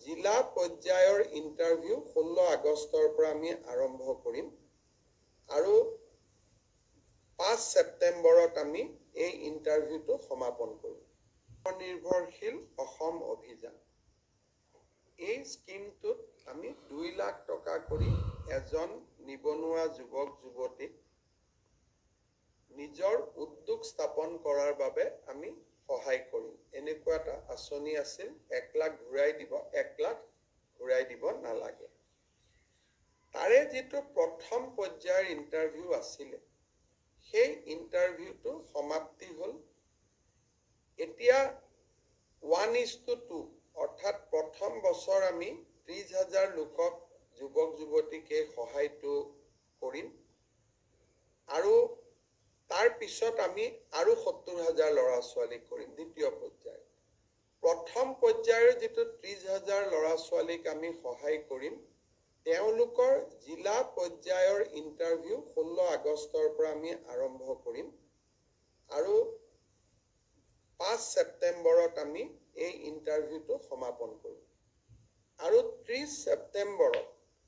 জিলা পৰ্যায়ৰ ইণ্টাৰভিউ 16 আগষ্টৰ পৰা আমি আৰম্ভ কৰিম আৰু 5 ছেপ্টেম্বৰত আমি এই ইণ্টাৰভিউটো সমাপন কৰিম। নিৰ্ভৰশীল অসম অভিযান এই স্কিমটোত আমি 2 লাখ টকা কৰি এজন নিবনুৱা যুৱক যুৱতীক নিজৰ উদ্যোগ স্থাপন কৰাৰ বাবে আমি সহায় কৰিম। এনেকুৱা এটা আঁচনি আছিল, 1 লাখ ঘূৰাই দিব, 1 লাখ ঘূৰাই দিব নালাগে। তাৰে যিটো প্ৰথম পৰ্যায়ৰ ইণ্টাৰভিউ আছিলে, সেই ইণ্টাৰভিউটো সমাপ্তি হ'ল। এতিয়া 1:2 অৰ্থাৎ প্ৰথম বছৰ আমি 30,000 লোকক যুৱক যুৱতীক এই সহায়টো কৰিম আৰু তাৰ পিছত আমি আৰু 70,000 ল'ৰা ছোৱালীক কৰিম দ্বিতীয় পৰ্যায়ত। প্ৰথম পৰ্যায়ৰ যিটো 30,000 ল'ৰা ছোৱালীক আমি সহায় কৰিম, তেওঁলোকৰ জিলা পৰ্যায়ৰ ইণ্টাৰভিউ 16 আগষ্টৰ পৰা আমি আৰম্ভ কৰিম আৰু 5 ছেপ্টেম্বৰত আমি এই ইণ্টাৰভিউটো সমাপন কৰিম আৰু 30 ছেপ্টেম্বৰত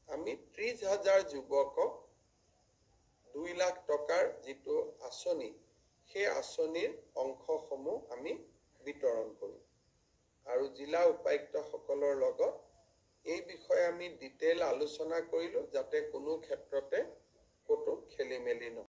আমি 30,000 যুৱকক 2 লাখ টকাৰ যিটো আঁচনি, সেই আঁচনিৰ অংশসমূহ আমি বিতৰণ কৰিম আৰু জিলা উপায়ুক্তসকলৰ লগত এই বিষয়ে আমি ডিটেইল আলোচনা কৰিলোঁ, যাতে কোনো ক্ষেত্ৰতে ক'তো খেলি মেলি নহয়।